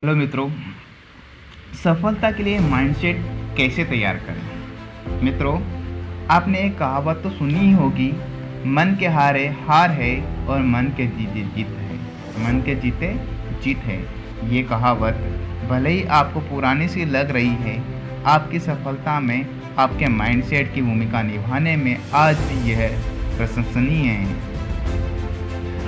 Hello मित्रों, सफलता के लिए माइंडसेट कैसे तैयार करें। मित्रों, आपने एक कहावत तो सुनी ही होगी, मन के हारे हार है और मन के जीते जीत है। मन के जीते जीत है। ये कहावत भले ही आपको पुरानी सी लग रही है, आपकी सफलता में आपके माइंडसेट की भूमिका निभाने में आज भी यह प्रशंसनीय है।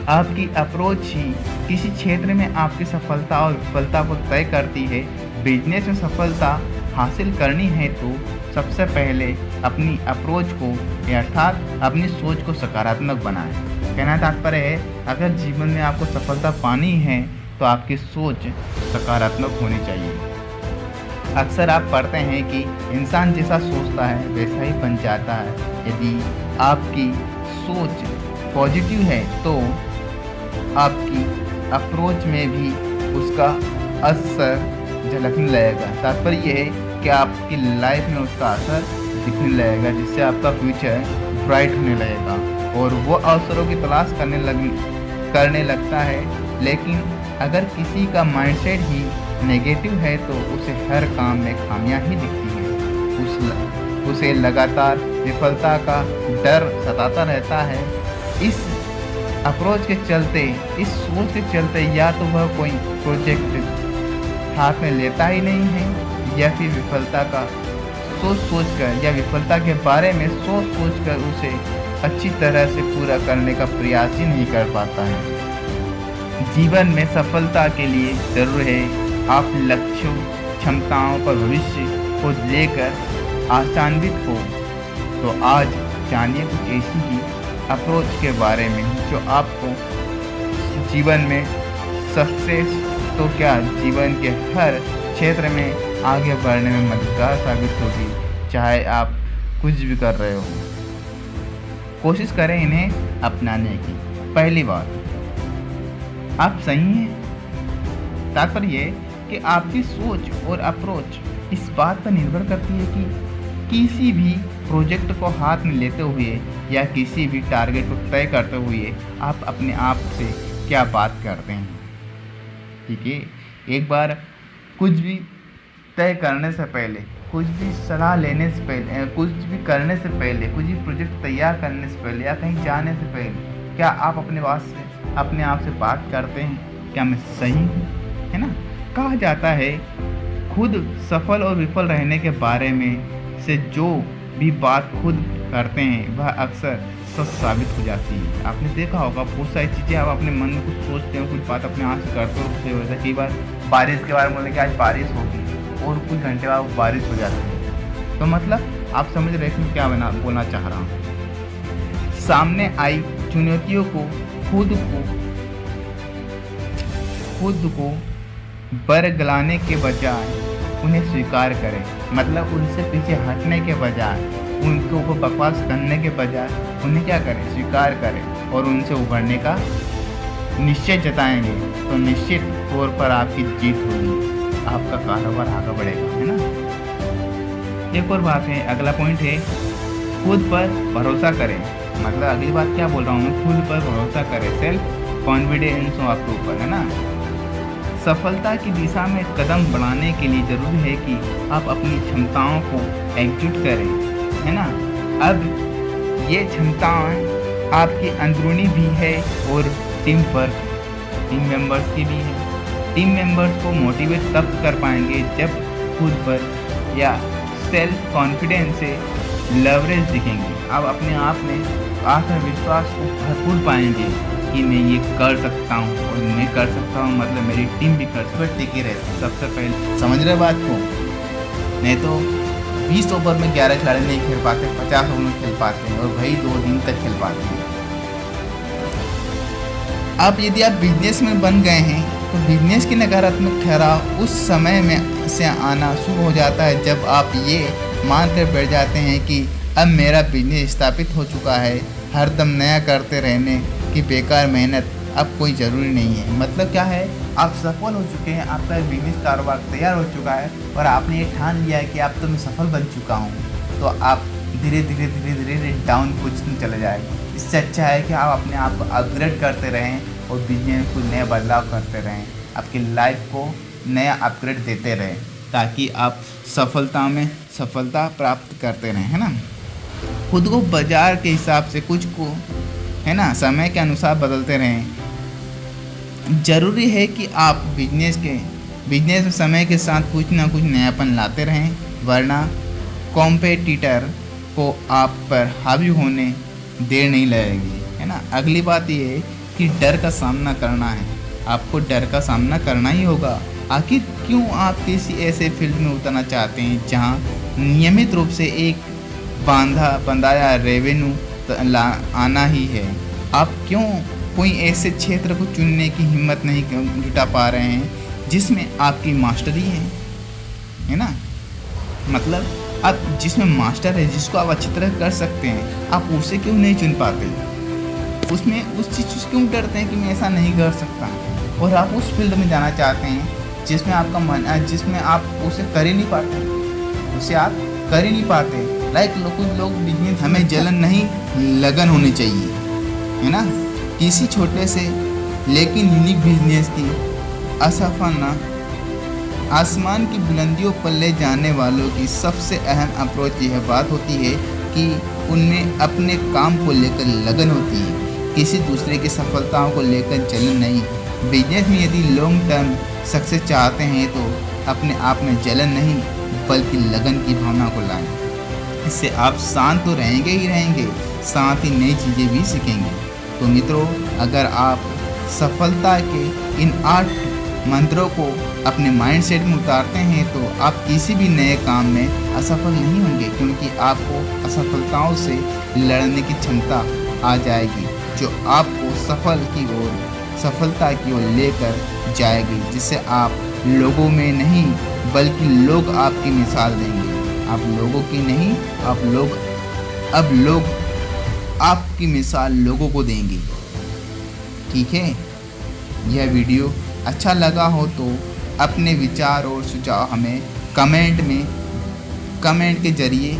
आपकी अप्रोच ही किसी क्षेत्र में आपकी सफलता और विफलता को तय करती है। बिजनेस में सफलता हासिल करनी है तो सबसे पहले अपनी अप्रोच को अर्थात अपनी सोच को सकारात्मक बनाएं। कहना तात्पर्य है, अगर जीवन में आपको सफलता पानी है तो आपकी सोच सकारात्मक होनी चाहिए। अक्सर आप पढ़ते हैं कि इंसान जैसा सोचता है वैसा ही बन जाता है। यदि आपकी सोच पॉजिटिव है तो आपकी अप्रोच में भी उसका असर झलकने लगेगा। तात्पर्य यह है कि आपकी लाइफ में उसका असर दिखने लगेगा, जिससे आपका फ्यूचर ब्राइट होने लगेगा और वो अवसरों की तलाश करने लगता है। लेकिन अगर किसी का माइंडसेट ही नेगेटिव है तो उसे हर काम में खामियां ही दिखती हैं। उसे लगातार विफलता का डर सताता रहता है। इस अप्रोच के चलते, इस सोच के चलते या तो वह कोई प्रोजेक्ट हाथ में लेता ही नहीं है या फिर विफलता का सोच कर या विफलता के बारे में सोच कर उसे अच्छी तरह से पूरा करने का प्रयास ही नहीं कर पाता है। जीवन में सफलता के लिए ज़रूर है आप लक्ष्यों, क्षमताओं पर भविष्य को लेकर आशान्वित हो। तो आज जानिए कुछ ऐसी ही अप्रोच के बारे में जो आपको जीवन में सक्सेस तो क्या जीवन के हर क्षेत्र में आगे बढ़ने में मददगार साबित होगी। चाहे आप कुछ भी कर रहे हो, कोशिश करें इन्हें अपनाने की। पहली बात, आप सही हैं। तात्पर्य ये कि आपकी सोच और अप्रोच इस बात पर निर्भर करती है कि किसी भी प्रोजेक्ट को हाथ में लेते हुए या किसी भी टारगेट को तय करते हुए आप अपने आप से क्या बात करते हैं। ठीक है, एक बार कुछ भी तय करने से पहले, कुछ भी सलाह लेने से पहले, कुछ भी करने से पहले, कुछ भी प्रोजेक्ट तैयार करने से पहले या कहीं जाने से पहले क्या आप अपने आप से बात करते हैं, क्या मैं सही हूँ, है ना। कहा जाता है खुद सफल और विफल रहने के बारे में से जो भी बात खुद करते हैं वह अक्सर सच साबित हो जाती है। आपने देखा होगा बहुत सारी चीज़ें आप अपने मन में कुछ सोचते हो, कुछ बात अपने आप से करते हो, उससे वजह कई बार बारिश के बारे में बोले कि आज बारिश होगी और कुछ घंटे बाद बारिश हो जाती है। तो मतलब आप समझ रहे हैं क्या बोलना चाह रहा हूँ। सामने आई चुनौतियों को खुद को बरगलाने के बजाय उन्हें स्वीकार करें। मतलब उनसे पीछे हटने के बजाय, उनके ऊपर बकवास करने के बजाय उन्हें क्या करें, स्वीकार करें और उनसे उभरने का निश्चय जताएंगे तो निश्चित तौर पर आपकी जीत होगी, आपका कारोबार आगे बढ़ेगा, है ना। एक और बात है, अगला पॉइंट है खुद पर भरोसा करें। मतलब अगली बात क्या बोल रहा हूँ मैं, खुद पर भरोसा करें, सेल्फ कॉन्फिडेंस हो आपके ऊपर, है ना। सफलता की दिशा में कदम बढ़ाने के लिए ज़रूरी है कि आप अपनी क्षमताओं को एकजुट करें, है ना। अब ये क्षमताएं आपकी अंदरूनी भी है और टीम मेंबर्स की भी है। टीम मेंबर्स को मोटिवेट तब कर पाएंगे जब खुद पर या सेल्फ कॉन्फिडेंस से लेवरेज दिखेंगे। आप अपने आप में आत्मविश्वास को भरपूर पाएंगे कि मैं ये कर सकता हूँ और मैं कर सकता हूँ, मतलब मेरी टीम भी कर सकती है, टिके रहती है। सबसे पहले समझ रहे बात को, नहीं तो 20 ओवर में 11 खिलाड़ी नहीं खेल पाते, 50 ओवर में खेल पाते हैं और भाई 2 दिन तक खेल पाते हैं। अब यदि आप बिजनेस में बन गए हैं तो बिजनेस की नकारात्मक ठहराव उस समय में से आना शुरू हो जाता है जब आप ये मान कर बैठ जाते हैं कि अब मेरा बिजनेस स्थापित हो चुका है, हरदम नया करते रहने की बेकार मेहनत अब कोई ज़रूरी नहीं है। मतलब क्या है, आप सफल हो चुके हैं, आपका बिजनेस कारोबार तैयार हो चुका है और आपने ये ठान लिया है कि अब तो मैं सफल बन चुका हूँ, तो आप धीरे धीरे डाउन पोजीशन चले जाएगा। इससे अच्छा है कि आप अपने आप को अपग्रेड करते रहें और बिजनेस में कुछ नए बदलाव करते रहें। आपकी लाइफ को नया अपग्रेड देते रहें ताकि आप सफलता प्राप्त करते रहें, है ना। खुद को बाजार के हिसाब से कुछ को, है ना, समय के अनुसार बदलते रहें। ज़रूरी है कि आप बिजनेस में समय के साथ कुछ ना कुछ नयापन लाते रहें, वरना कॉम्पिटिटर को आप पर हावी होने देर नहीं लगेगी, है ना। अगली बात ये है कि डर का सामना करना है। आपको डर का सामना करना ही होगा। आखिर क्यों आप किसी ऐसे फील्ड में उतरना चाहते हैं जहां नियमित रूप से एक बंधाया रेवेन्यू आना ही है? आप क्यों कोई ऐसे क्षेत्र को चुनने की हिम्मत नहीं जुटा पा रहे हैं जिसमें आपकी मास्टरी है ना। मतलब आप जिसमें मास्टर है, जिसको आप अच्छी तरह कर सकते हैं, आप उसे क्यों नहीं चुन पाते? उस चीज़ से क्यों डरते हैं कि मैं ऐसा नहीं कर सकता? और आप उस फील्ड में जाना चाहते हैं जिसमें आपका मन है, जिसमें आप उसे कर ही नहीं पाते, उसे आप कर ही नहीं पाते। कुछ लोग बिजनेस, हमें जलन नहीं लगन होनी चाहिए, है ना। किसी छोटे से लेकिन यूनिक बिजनेस की असफलता आसमान की बुलंदियों पर ले जाने वालों की सबसे अहम अप्रोच यह बात होती है कि उनमें अपने काम को लेकर लगन होती है, किसी दूसरे की सफलताओं को लेकर जलन नहीं। बिजनेस में यदि लॉन्ग टर्म सक्सेस चाहते हैं तो अपने आप में जलन नहीं बल्कि लगन की भावना को लाएं। इससे आप शांत तो रहेंगे ही रहेंगे, साथ ही नई चीज़ें भी सीखेंगे। तो मित्रों, अगर आप सफलता के इन 8 मंत्रों को अपने माइंडसेट में उतारते हैं तो आप किसी भी नए काम में असफल नहीं होंगे, क्योंकि आपको असफलताओं से लड़ने की क्षमता आ जाएगी जो आपको सफलता की ओर लेकर जाएगी, जिससे आप लोगों में नहीं बल्कि लोग आपकी मिसाल देंगे। आप लोगों की नहीं, अब लोग आपकी मिसाल लोगों को देंगे। ठीक है, यह वीडियो अच्छा लगा हो तो अपने विचार और सुझाव हमें कमेंट के जरिए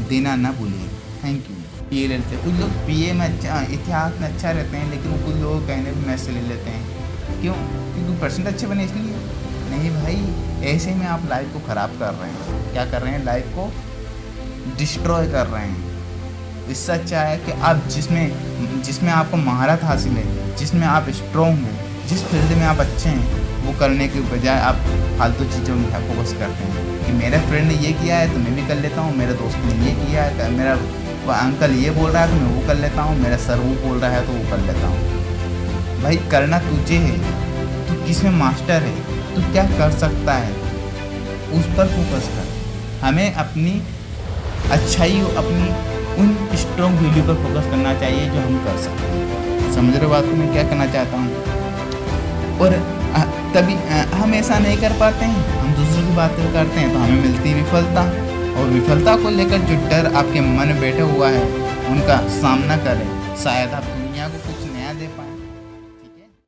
देना ना भूलिए। Thank you. पीए ले लेते हैं कुछ लोग, पीए में अच्छा, इतिहास में अच्छा रहते हैं, लेकिन कुछ लोग कहने भी मैथ से ले लेते हैं। क्यों? क्योंकि परसेंट अच्छे बने इसलिए? नहीं भाई, ऐसे में आप लाइफ को ख़राब कर रहे हैं। क्या कर रहे हैं? लाइफ को डिस्ट्रॉय कर रहे हैं। इससे अच्छा है कि आप जिसमें आपको महारत हासिल है, जिसमें आप स्ट्रॉन्ग हैं, जिस फील्ड में आप अच्छे हैं, वो करने के बजाय आप फालतू चीज़ों में फोकस करते हैं कि मेरे फ्रेंड ने ये किया है तो मैं भी कर लेता हूँ, मेरे दोस्त ने ये किया है, मेरा अंकल ये बोल रहा है तो मैं वो कर लेता हूँ, मेरा सर वो बोल रहा है तो वो कर लेता हूँ। भाई, करना तुझे है, तू किस में मास्टर है, तू क्या कर सकता है, उस पर फोकस कर। हमें अपनी अच्छाई, अपनी उन स्ट्रॉन्ग वैल्यू पर फोकस करना चाहिए जो हम कर सकते हैं। समझ रहे बात को मैं क्या करना चाहता हूँ? और तभी हम ऐसा नहीं कर पाते हैं, हम दूसरों की बात करते हैं तो हमें मिलती है विफलता। और विफलता को लेकर जो डर आपके मन में बैठा हुआ है, उनका सामना करें। शायद आप